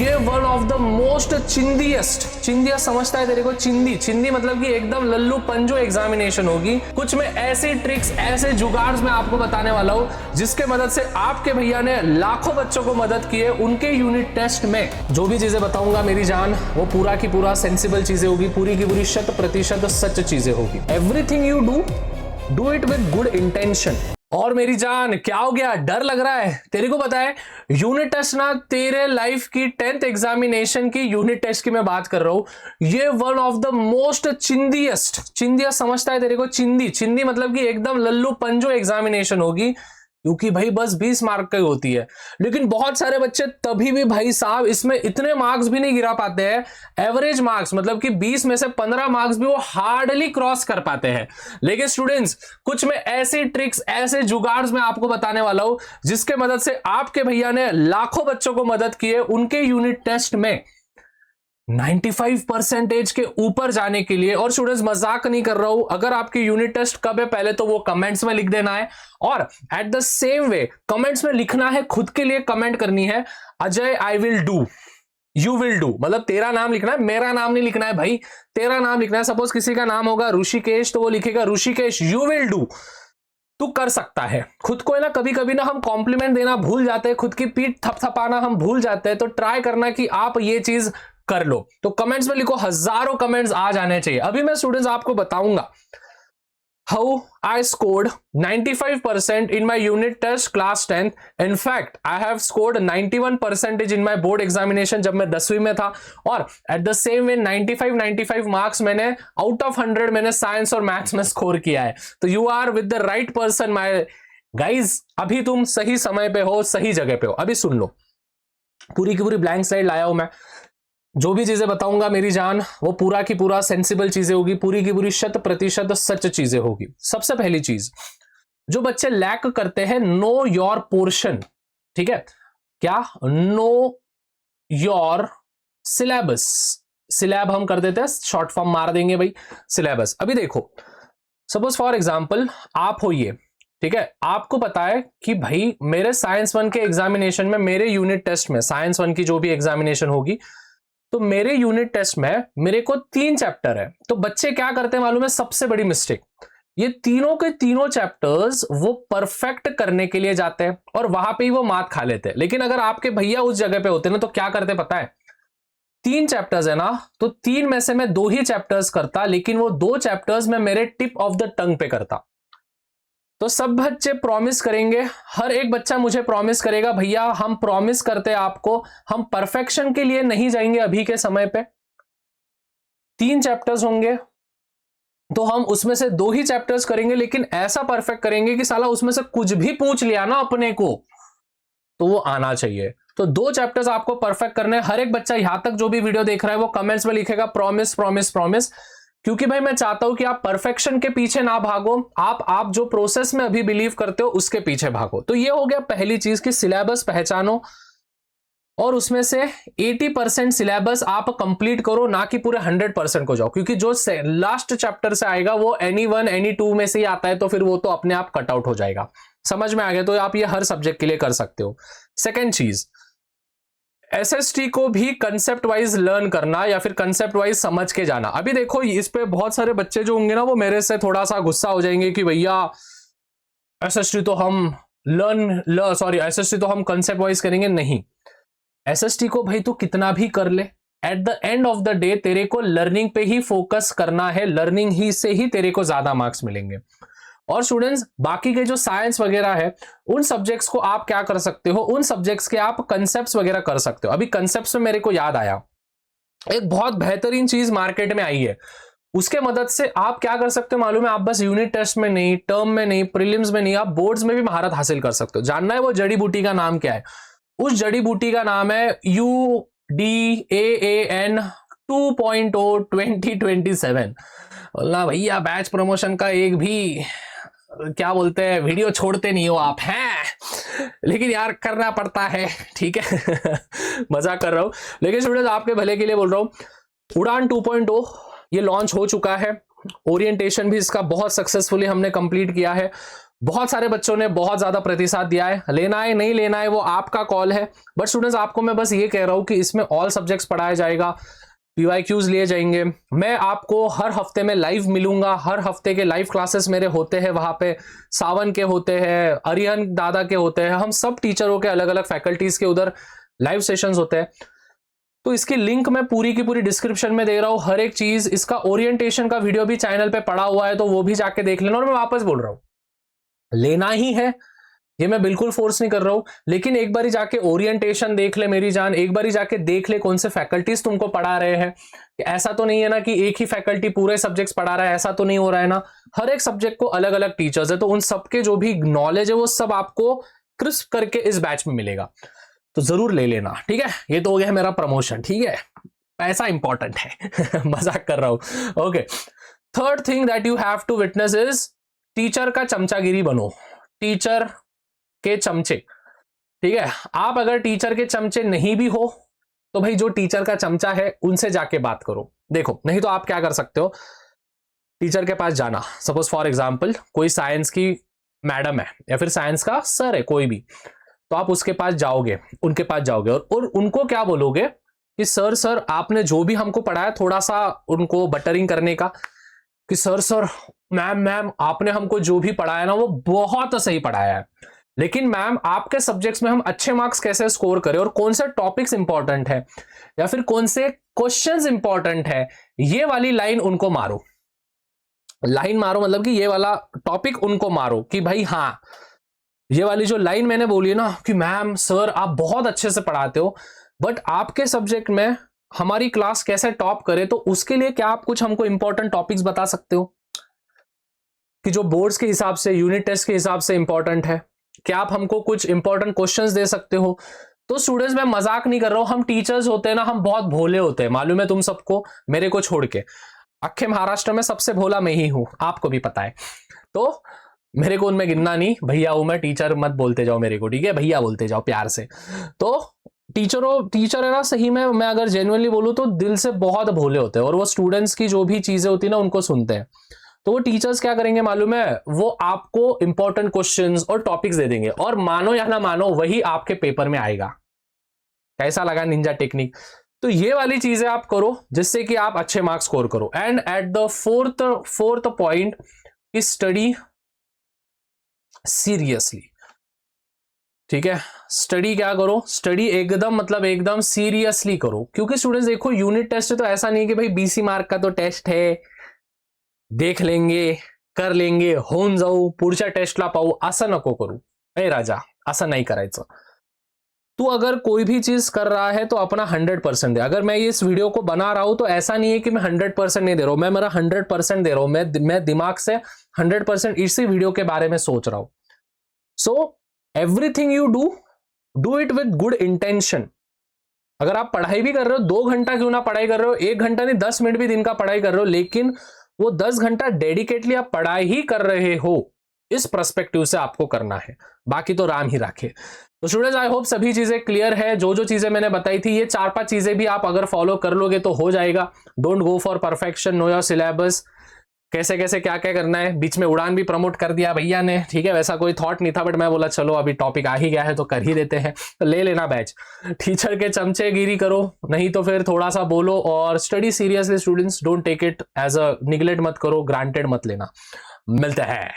ये one of the most चिंदियस्ट समझता है तेरे को? चिंदी मतलब कि एकदम लल्लू पंजो एग्जामिनेशन होगी। कुछ में ऐसी ट्रिक्स, ऐसे जुगाड़ मैं आपको बताने वाला हूं जिसके मदद से आपके भैया ने लाखों बच्चों को मदद की है उनके यूनिट टेस्ट में। जो भी चीजें बताऊंगा मेरी जान, वो पूरा की पूरा सेंसिबल चीजें होगी, पूरी की पूरी 100% सच चीजें होगी। Everything you do it with good intention. और मेरी जान, क्या हो गया? डर लग रहा है? तेरे को पता है यूनिट टेस्ट ना, तेरे लाइफ की 10th एग्जामिनेशन की यूनिट टेस्ट की मैं बात कर रहा हूं। ये वन ऑफ द मोस्ट चिंदियस्ट समझता है तेरे को? चिंदी मतलब कि एकदम लल्लू पंजो एग्जामिनेशन होगी, क्योंकि भाई बस 20 मार्क की होती है। लेकिन बहुत सारे बच्चे तभी भी भाई साहब इसमें इतने मार्क्स भी नहीं गिरा पाते हैं। एवरेज मार्क्स मतलब कि 20 में से 15 मार्क्स भी वो हार्डली क्रॉस कर पाते हैं। लेकिन स्टूडेंट्स, कुछ में ऐसी ट्रिक्स, ऐसे जुगाड़ मैं आपको बताने वाला हूं जिसके मदद से आपके भैया ने लाखों बच्चों को मदद की है उनके यूनिट टेस्ट में 95% के ऊपर जाने के लिए। और स्टूडेंट्स, मजाक नहीं कर रहा हूं, अगर आपकी यूनिट टेस्ट कब है पहले तो वो कमेंट्स में लिख देना है, और at the same way comments में लिखना है, खुद के लिए कमेंट करनी है, Ajay I will do, you will do, मतलब तेरा नाम लिखना है, मेरा नाम नहीं लिखना है भाई, तेरा नाम लिखना है। सपोज किसी का नाम होगा ऋषिकेश, तो वो लिखेगा ऋषिकेश यू विल डू। तू कर सकता है। खुद को है ना, कभी कभी ना हम कॉम्प्लीमेंट देना भूल जाते हैं, खुद की पीठ थपथपाना हम भूल जाते हैं, तो ट्राई करना कि आप ये चीज कर लो। तो कमेंट्स में लिखो, हजारों कमेंट्स आ जाने चाहिए। अभी मैं स्टूडेंट्स आपको बताऊंगा how I scored 95% in my unit test class 10th. In fact, I have scored 91% in my board examination जब मैं 10वीं में था, और at the same way 95 marks मैंने आउट ऑफ 100 मैंने साइंस और मैथ्स में स्कोर किया है। तो you are with the right person my guys. अभी तुम सही समय पे हो, सही जगह पे हो। अभी सुन लो, पूरी की पूरी ब्लैंक स्लाइड लाया हूं मैं। जो भी चीजें बताऊंगा मेरी जान, वो पूरा की पूरा सेंसिबल चीजें होगी, पूरी की पूरी 100% सच चीजें होगी। सबसे पहली चीज, जो बच्चे लैक करते हैं, नो योर पोर्शन। ठीक है, क्या? Know your syllabus. सिलेब हम कर देते हैं, शॉर्ट फॉर्म मार देंगे भाई, सिलेबस। अभी देखो, सपोज फॉर एग्जाम्पल आप हो ये, ठीक है, आपको पता है कि भाई मेरे साइंस 1 के एग्जामिनेशन में, मेरे यूनिट टेस्ट में, साइंस 1 की जो भी एग्जामिनेशन होगी, तो मेरे यूनिट टेस्ट में मेरे को 3 चैप्टर है। तो बच्चे क्या करते हैं मालूम है? सबसे बड़ी मिस्टेक, ये तीनों के तीनों चैप्टर्स वो परफेक्ट करने के लिए जाते हैं और वहां पे ही वो मात खा लेते हैं। लेकिन अगर आपके भैया उस जगह पे होते ना, तो क्या करते पता है? 3 चैप्टर्स है ना, तो 3 में से मैं 2 ही चैप्टर्स करता, लेकिन वो 2 चैप्टर्स में मेरे टिप ऑफ द टंग पे करता। तो सब बच्चे प्रॉमिस करेंगे, हर एक बच्चा मुझे प्रॉमिस करेगा, भैया हम प्रॉमिस करते हैं आपको, हम परफेक्शन के लिए नहीं जाएंगे अभी के समय पे। 3 चैप्टर्स होंगे तो हम उसमें से 2 ही चैप्टर्स करेंगे, लेकिन ऐसा परफेक्ट करेंगे कि साला उसमें से कुछ भी पूछ लिया ना अपने को तो वो आना चाहिए। तो 2 चैप्टर्स आपको परफेक्ट करने। हर एक बच्चा यहां तक जो भी वीडियो देख रहा है वो कमेंट्स में लिखेगा प्रॉमिस प्रॉमिस प्रॉमिस, क्योंकि भाई मैं चाहता हूं कि आप परफेक्शन के पीछे ना भागो, आप जो प्रोसेस में अभी बिलीव करते हो उसके पीछे भागो। तो ये हो गया पहली चीज कि सिलेबस पहचानो और उसमें से 80% सिलेबस आप कंप्लीट करो, ना कि पूरे 100% को जाओ, क्योंकि जो लास्ट चैप्टर से आएगा वो एनी 1 एनी 2 में से ही आता है, तो फिर वो तो अपने आप कट आउट हो जाएगा। समझ में आ गया? तो आप ये हर सब्जेक्ट के लिए कर सकते हो। सेकेंड चीज, एसएसटी को भी कंसेप्ट वाइज लर्न करना या फिर कंसेप्ट वाइज समझ के जाना। अभी देखो, इस पे बहुत सारे बच्चे जो होंगे ना, वो मेरे से थोड़ा सा गुस्सा हो जाएंगे कि भैया एसएसटी तो हम एसएसटी तो हम कंसेप्ट वाइज करेंगे। नहीं, एसएसटी को भाई तू कितना भी कर ले, at the end of the day तेरे को लर्निंग पे ही फोकस करना है, लर्निंग ही से ही तेरे को ज्यादा मार्क्स मिलेंगे। और स्टूडेंट्स, बाकी के जो साइंस वगैरह है, उन सब्जेक्ट्स को आप क्या कर सकते हो, उन सब्जेक्ट्स के आप कंसेप्ट्स वगैरह कर सकते हो। अभी कंसेप्ट्स में मेरे को याद आया, एक बहुत बेहतरीन चीज मार्केट में आई है, उसके मदद से आप क्या कर सकते हो मालूम है? आप बस यूनिट टेस्ट में नहीं, टर्म में नहीं, प्रीलिम्स में नहीं, आप बोर्ड्स में भी महारत हासिल कर सकते हो। जानना है वो जड़ी बूटी का नाम क्या है? उस जड़ी बूटी का नाम है UDAAN 2.0 2027। बोलना भैया बैच प्रमोशन का एक भी क्या बोलते हैं वीडियो छोड़ते नहीं हो आप, हैं? लेकिन यार करना पड़ता है, ठीक है। मजाक कर रहा हूं, लेकिन स्टूडेंट्स आपके भले के लिए बोल रहा हूं। उड़ान 2.0 ये लॉन्च हो चुका है, ओरिएंटेशन भी इसका बहुत सक्सेसफुली हमने कंप्लीट किया है। बहुत सारे बच्चों ने बहुत ज्यादा प्रतिसाद दिया है, लेना है नहीं लेना है वो आपका कॉल है। बट स्टूडेंट्स आपको मैं बस ये कह रहा हूं कि इसमें ऑल सब्जेक्ट्स पढ़ाया जाएगा, PYQs लिए जाएंगे। मैं आपको हर हफ्ते में लाइव मिलूंगा, हर हफ्ते के लाइव क्लासेस मेरे होते हैं, वहां पे सावन के होते हैं, अरिहन दादा के होते हैं, हम सब टीचरों के अलग अलग फैकल्टीज के उधर लाइव सेशंस होते हैं। तो इसकी लिंक मैं पूरी की पूरी डिस्क्रिप्शन में दे रहा हूं, हर एक चीज। इसका ओरिएंटेशन का वीडियो भी चैनल पे पड़ा हुआ है, तो वो भी जाके देख लेना। और मैं वापस बोल रहा हूं, लेना ही है, ये मैं बिल्कुल फोर्स नहीं कर रहा हूं, लेकिन एक बारी जाके ओरिएंटेशन देख ले मेरी जान, एक बारी जाके देख ले कौन से फैकल्टीज तुमको पढ़ा रहे हैं। ऐसा तो नहीं है ना कि एक ही फैकल्टी पूरे सब्जेक्ट्स पढ़ा रहा है, ऐसा तो नहीं हो रहा है ना। हर एक सब्जेक्ट को अलग अलग टीचर्स है, तो उन सबके जो भी नॉलेज है वो सब आपको क्रिस्प करके इस बैच में मिलेगा, तो जरूर ले लेना, ठीक है। ये तो हो गया मेरा प्रमोशन, ठीक है, पैसा इंपॉर्टेंट है मजाक कर रहा हूं। Okay, third thing that you have to witness is teacher का चमचागिरी बनो, टीचर के चमचे, ठीक है। आप अगर टीचर के चमचे नहीं भी हो तो भाई जो टीचर का चमचा है उनसे जाके बात करो। देखो, नहीं तो आप क्या कर सकते हो, टीचर के पास जाना, सपोज फॉर एग्जांपल कोई साइंस की मैडम है या फिर साइंस का सर है कोई भी, तो आप उसके पास जाओगे, उनके पास जाओगे और उनको क्या बोलोगे कि सर आपने जो भी हमको पढ़ाया, थोड़ा सा उनको बटरिंग करने का कि सर मैम आपने हमको जो भी पढ़ाया ना वो बहुत सही पढ़ाया है, लेकिन मैम आपके सब्जेक्ट्स में हम अच्छे मार्क्स कैसे स्कोर करें और कौन से टॉपिक्स इंपॉर्टेंट है या फिर कौन से क्वेश्चंस इंपॉर्टेंट है, ये वाली लाइन उनको मारो। लाइन मारो मतलब कि ये वाला टॉपिक उनको मारो कि भाई हाँ, ये वाली जो लाइन मैंने बोली है ना कि मैम सर आप बहुत अच्छे से पढ़ाते हो, बट आपके सब्जेक्ट में हमारी क्लास कैसे टॉप करे, तो उसके लिए क्या आप कुछ हमको इंपॉर्टेंट टॉपिक्स बता सकते हो कि जो बोर्ड्स के हिसाब से, यूनिट टेस्ट के हिसाब से इंपॉर्टेंट है? क्या आप हमको कुछ इंपॉर्टेंट क्वेश्चंस दे सकते हो? तो स्टूडेंट्स मैं मजाक नहीं कर रहा हूं, हम टीचर्स होते हैं ना, हम बहुत भोले होते हैं, मालूम है तुम सबको, मेरे को छोड़ के अक्खे महाराष्ट्र में सबसे भोला मैं ही हूं, आपको भी पता है। तो मेरे को उनमें गिनना नहीं, भैया हूं मैं, टीचर मत बोलते जाओ मेरे को, ठीक है, भैया बोलते जाओ प्यार से। तो टीचर है ना, सही में मैं अगर जेन्युइनली बोलूं तो दिल से बहुत भोले होते हैं और वो स्टूडेंट्स की जो भी चीजें होती है ना उनको सुनते हैं। तो वो टीचर्स क्या करेंगे मालूम है, वो आपको इंपॉर्टेंट क्वेश्चंस और टॉपिक्स दे देंगे और मानो या ना मानो वही आपके पेपर में आएगा। कैसा लगा निंजा टेक्निक? तो ये वाली चीजें आप करो जिससे कि आप अच्छे मार्क्स स्कोर करो। And at the fourth point is study seriously, ठीक है। स्टडी क्या करो, स्टडी एकदम मतलब एकदम सीरियसली करो, क्योंकि स्टूडेंट्स देखो यूनिट टेस्ट है तो ऐसा नहीं कि भाई 20 मार्क का तो टेस्ट है, देख लेंगे, कर लेंगे, होऊन जाऊ, पुढच्या टेस्टला पाहू, असं नको करू। ए राजा, असं नाही करायचं। तू अगर कोई भी चीज कर रहा है तो अपना 100% दे। अगर मैं ये इस वीडियो को बना रहा हूं तो ऐसा नहीं है कि मैं 100% नहीं दे रहा हूं, मैं मेरा 100% दे रहा हूं, मैं दिमाग से 100% इसी वीडियो के बारे में सोच रहा हूं। So everything you do it with good intention. अगर आप पढ़ाई भी कर रहे हो, 2 घंटा क्यों ना पढ़ाई कर रहे हो, 1 घंटा नहीं 10 मिनट भी दिन का पढ़ाई कर रहे हो, लेकिन वो 10 घंटा डेडिकेटली आप पढ़ाई ही कर रहे हो, इस पर्सपेक्टिव से आपको करना है, बाकी तो राम ही राखे। तो स्टूडेंट्स आई होप सभी चीजें क्लियर है। जो जो चीजें मैंने बताई थी ये 4-5 चीजें भी आप अगर फॉलो कर लोगे तो हो जाएगा। Don't go for perfection, know your syllabus, कैसे कैसे क्या क्या करना है। बीच में उड़ान भी प्रमोट कर दिया भैया ने, ठीक है, वैसा कोई थॉट नहीं था, बट मैं बोला चलो अभी टॉपिक आ ही गया है तो कर ही देते हैं, तो ले लेना बैच। टीचर के चमचेगिरी करो, नहीं तो फिर थोड़ा सा बोलो, और study seriously students, don't take it as a neglect मत करो, ग्रांटेड मत लेना। मिलते हैं।